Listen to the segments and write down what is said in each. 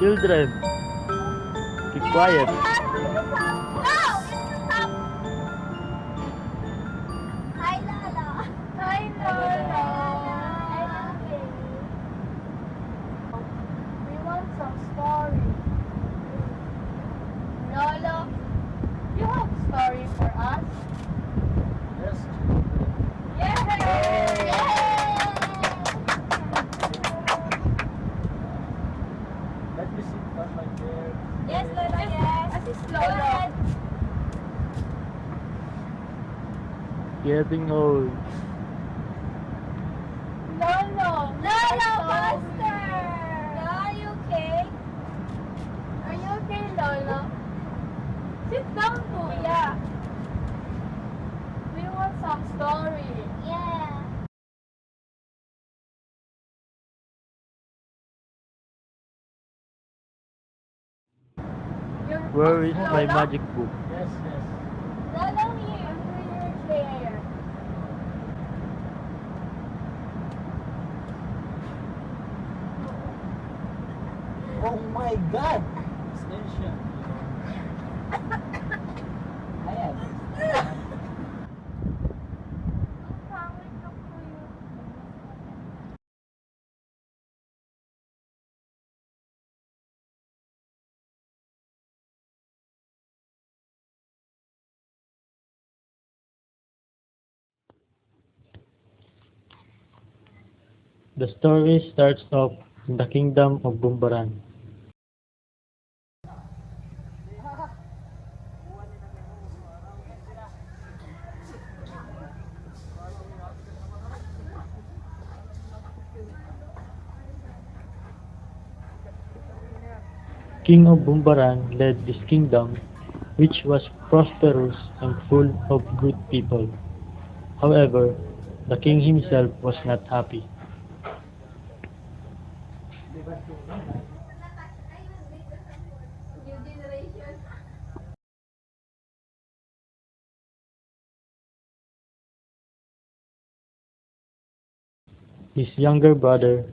Children, keep quiet. Hi, Lola. Hi, Lola. I love you. We want some story. Lolo, you have a story for us? Yes. Yay! Let me sit on my chair. Yes, Lola, yes. Assist Lolo. Getting old. Lolo! Lolo, Buster! Are you okay? Are you okay, Lolo? Sit down, Kuya. We want some story. Yeah. Where is my magic book? Lolo, here. Under your chair. my God! Extension. Ayan. Ang pangit na po yun. The story starts off in the kingdom of Bumbaran. King of Bumbaran led this kingdom, which was prosperous and full of good people. However, the king himself was not happy. New generation. His younger brother,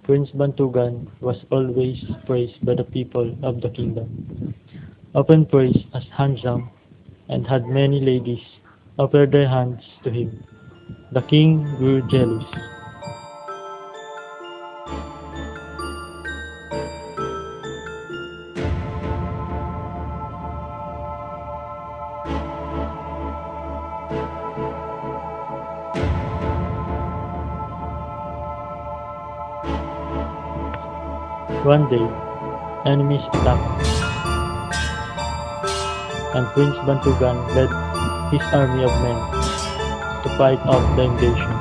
Prince Bantugan, was always praised by the people of the kingdom, often praised as handsome, and had many ladies offer their hands to him. The king grew jealous. One day, enemies attacked, and Prince Bantugan led his army of men to fight off the invasion.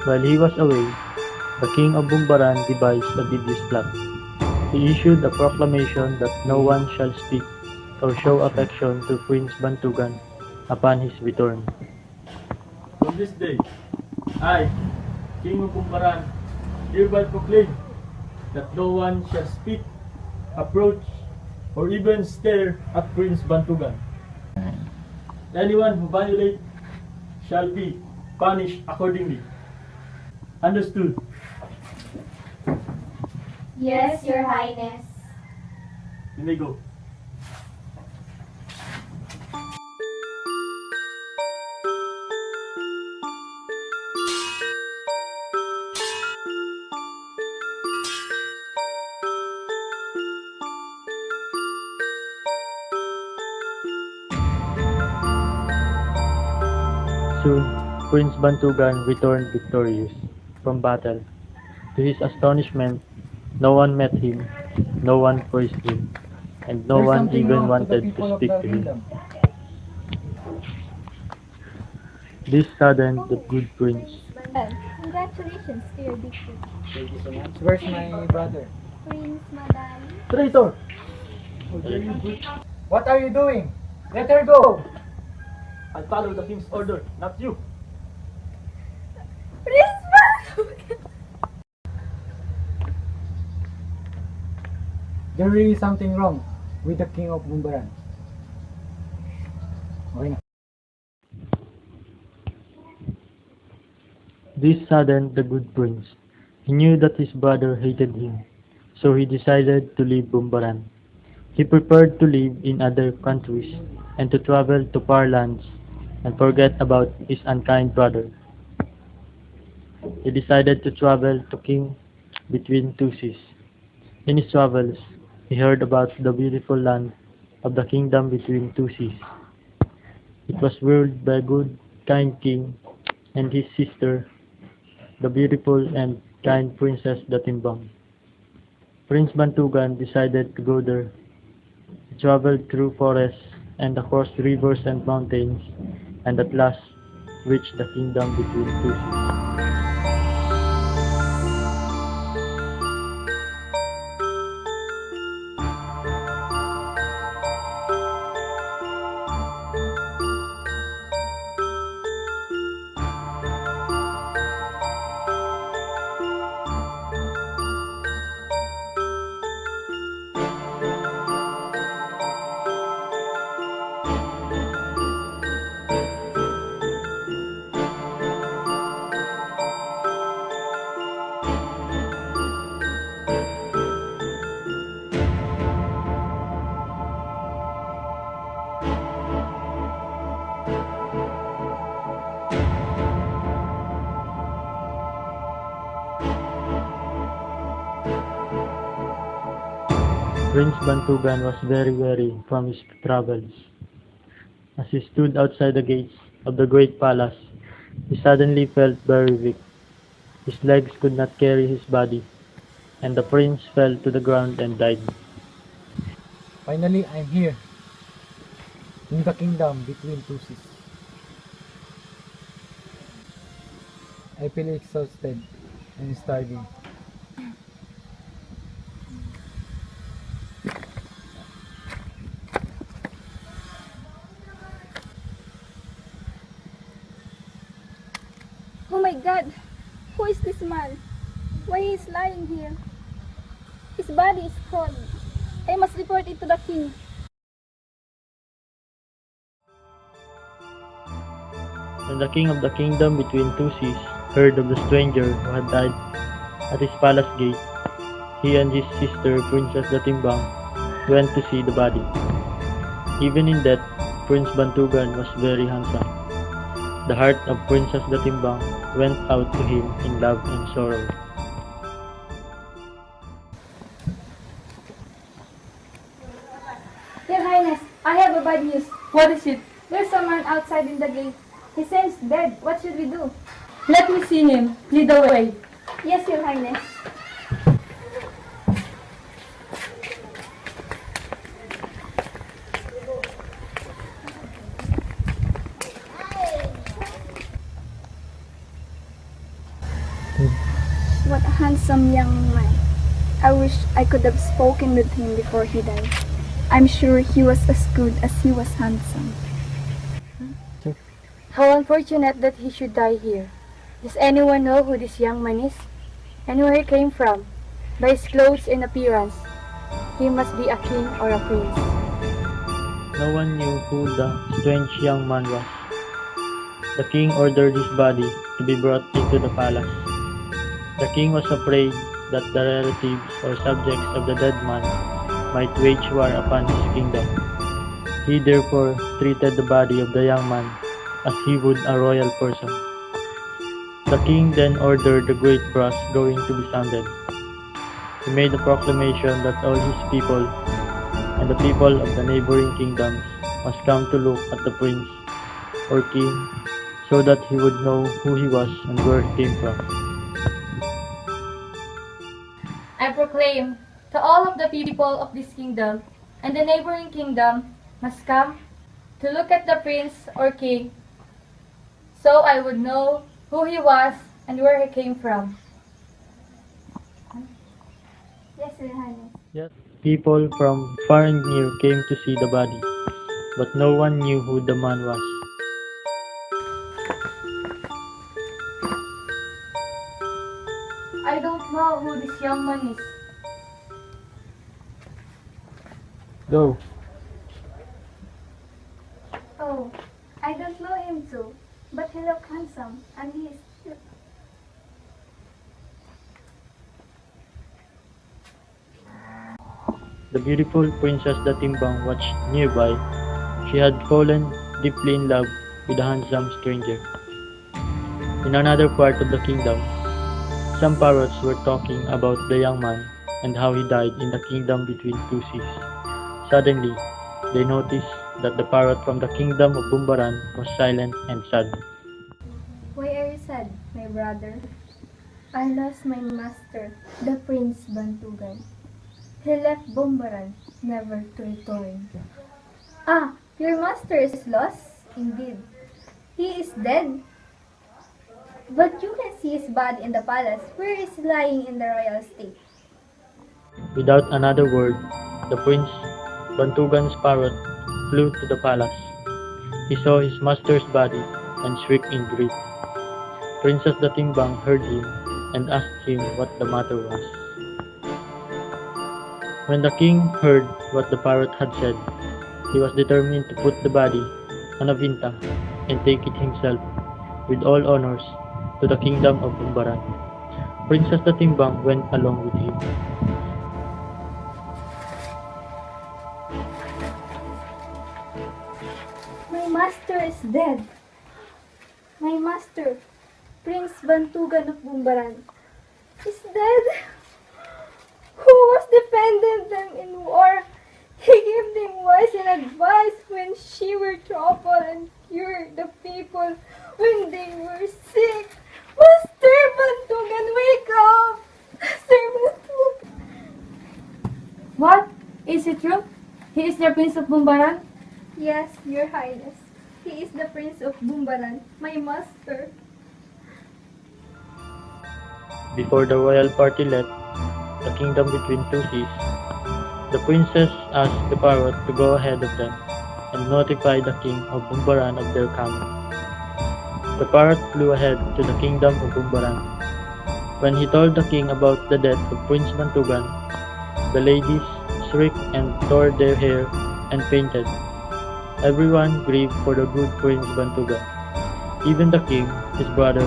While he was away, the king of Bumbaran devised a devious plot. He issued a proclamation that no one shall speak or show affection to Prince Bantugan upon his return. From this day, I, King of Bumbaran, hereby proclaim that no one shall speak, approach, or even stare at Prince Bantugan. Anyone who violates shall be punished accordingly. Understood? Yes, Your Highness. You may go. Soon, Prince Bantugan returned victorious from battle. To his astonishment, no one met him, no one praised him, and no There's one something even wrong to the wanted people to of speak the to him. kingdom. This saddened the good prince. Congratulations to your victory, Thank you so much. Where's my brother? Prince Madali. Traitor! What are you doing? Let her go! I follow the king's order, not you. Prince Madali! There really is something wrong with the king of Bumbaran. Okay na. This saddened the good prince. He knew that his brother hated him, so he decided to leave Bumbaran. He prepared to live in other countries and to travel to far lands and forget about his unkind brother. He decided to travel to king between two seas. In his travels, he heard about the beautiful land of the kingdom between two seas. It was ruled by a good, kind king and his sister, the beautiful and kind Princess Datimbang. Prince Bantugan decided to go there. He traveled through forests and across rivers and mountains, and at last reached the kingdom between two seas. Prince Bantugan was very weary from his travels. As he stood outside the gates of the great palace, he suddenly felt very weak. His legs could not carry his body, and the prince fell to the ground and died. Finally, I'm here. In the kingdom between two seas. I feel exhausted and starving. Oh my God! Who is this man? Why he is lying here? His body is cold. I must report it to the king. When the king of the kingdom between two seas heard of the stranger who had died at his palace gate, he and his sister, Princess Datimbang, went to see the body. Even in death, Prince Bantugan was very handsome. The heart of Princess Datimbang went out to him in love and sorrow. Your Highness, I have a bad news. What is it? There's a man outside in the gate. He seems dead. What should we do? Let me see him. Lead the way. Yes, Your Highness. What a handsome young man. I wish I could have spoken with him before he died. I'm sure he was as good as he was handsome. How unfortunate that he should die here. Does anyone know who this young man is? And where he came from? By his clothes and appearance, he must be a king or a prince. No one knew who the strange young man was. The king ordered his body to be brought into the palace. The king was afraid that the relatives or subjects of the dead man might wage war upon his kingdom. He therefore treated the body of the young man as he would a royal person. The king then ordered the great brass going to be sounded. He made a proclamation that all his people and the people of the neighboring kingdoms must come to look at the prince or king so that he would know who he was and where he came from. I proclaim to all of the people of this kingdom and the neighboring kingdom must come to look at the prince or king, so I would know who he was and where he came from. Yes, Your Highness. Yet people from far and near came to see the body, but no one knew who the man was. I don't know who this young man is. Go. Oh, I don't know him too, but he looks handsome and he is cute. The beautiful Princess Datimbang watched nearby. She had fallen deeply in love with a handsome stranger. In another part of the kingdom, some parrots were talking about the young man and how he died in the kingdom between two seas. Suddenly, they noticed that the parrot from the kingdom of Bumbaran was silent and sad. Why are you sad, my brother? I lost my master, the Prince Bantugan. He left Bumbaran, never to return. Ah, your master is lost? Indeed. He is dead. But you can see his body in the palace, where he is lying in the royal state. Without another word, the prince, Bantugan's parrot, flew to the palace. He saw his master's body and shrieked in grief. Princess Datimbang heard him and asked him what the matter was. When the king heard what the parrot had said, he was determined to put the body on a vinta and take it himself, with all honors, to the kingdom of Bumbaran. Princess Datimbang went along with him. My master is dead. My master, Prince Bantugan of Bumbaran. is dead. Who was defending them in war? He gave them wise and advice when she were troubled and cured the people when they were sick. Master Bantugan, wake up! Master Bantugan! What? Is it true? He is the Prince of Bumbaran? Yes, Your Highness. He is the Prince of Bumbaran, my master. Before the royal party left the kingdom between two seas, the princess asked the parrot to go ahead of them and notify the king of Bumbaran of their coming. The parrot flew ahead to the kingdom of Bumbaran. When he told the king about the death of Prince Bantugan, the ladies shrieked and tore their hair and fainted. Everyone grieved for the good Prince Bantugan. Even the king, his brother,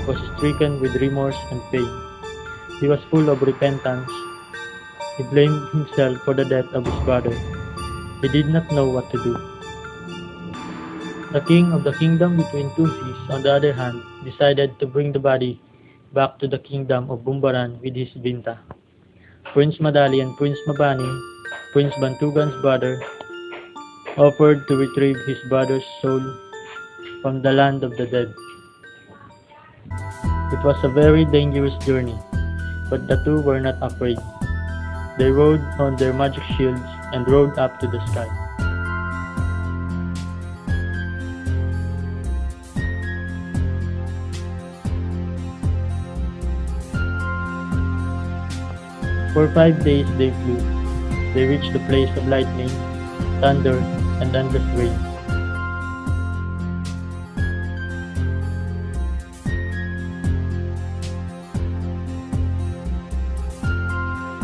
was stricken with remorse and pain. He was full of repentance. He blamed himself for the death of his brother. He did not know what to do. The king of the kingdom between two seas, on the other hand, decided to bring the body back to the kingdom of Bumbaran with his Binta. Prince Madali and Prince Mabani, Prince Bantugan's brother, offered to retrieve his brother's soul from the land of the dead. It was a very dangerous journey, but the two were not afraid. They rode on their magic shields and rode up to the sky. For 5 days they flew. They reached the place of lightning, thunder, and endless rain.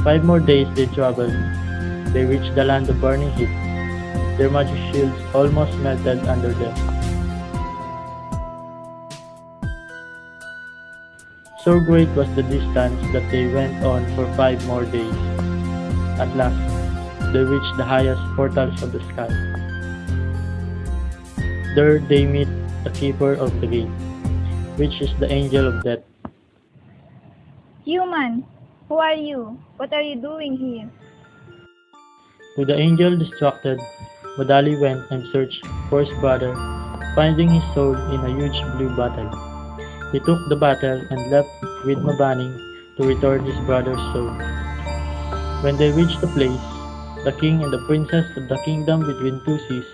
Five more days they traveled. They reached the land of burning heat. Their magic shields almost melted under them. So great was the distance that they went on for 5 more days. At last, they reached the highest portals of the sky. There they meet the keeper of the gate, which is the angel of death. Human, who are you? What are you doing here? With the angel distracted, Madali went and searched for his brother, finding his soul in a huge blue bottle. He took the bottle and left with Mabani to return his brother's soul. When they reached the place, the king and the princess of the kingdom between two seas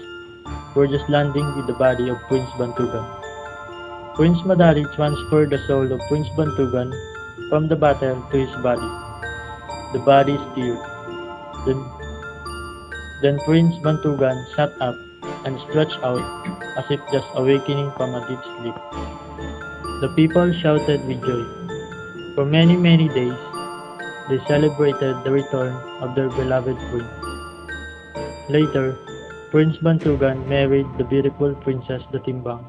were just landing with the body of Prince Bantugan. Prince Madali transferred the soul of Prince Bantugan from the bottle to his body. The body stirred. Then Prince Bantugan sat up and stretched out as if just awakening from a deep sleep. The people shouted with joy. For many, many days, they celebrated the return of their beloved prince. Later, Prince Bantugan married the beautiful Princess Datimbang.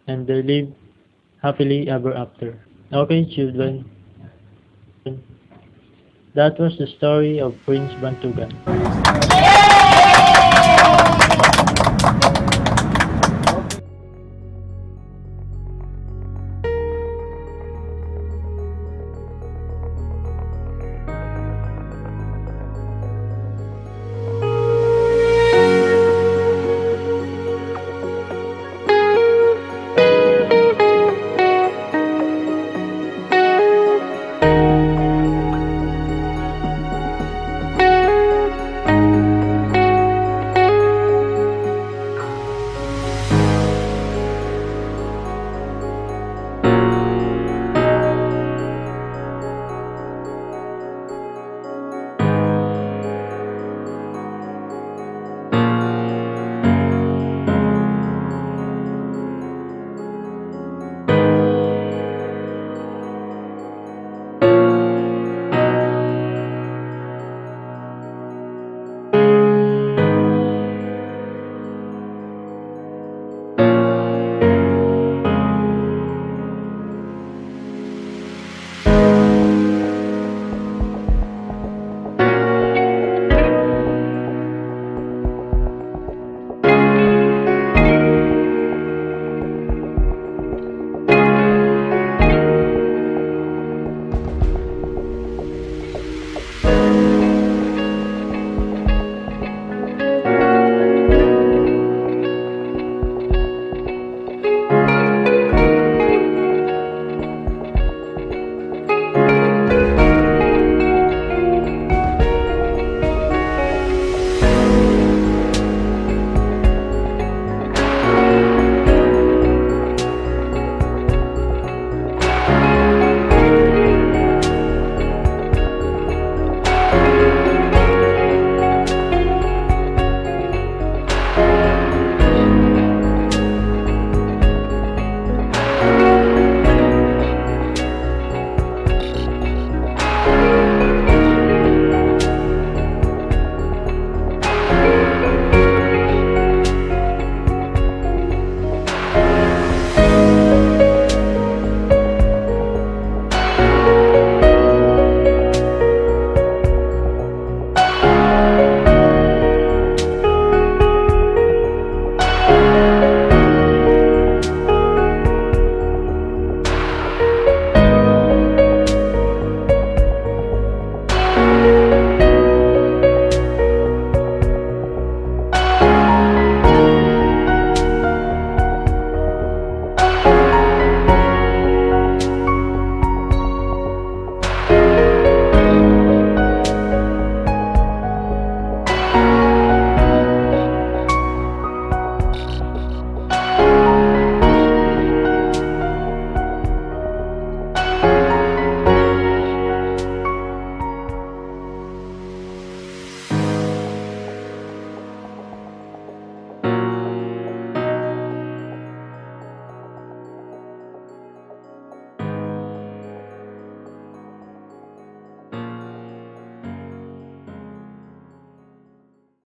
And they lived happily ever after. Okay, children. That was the story of Prince Bantugan.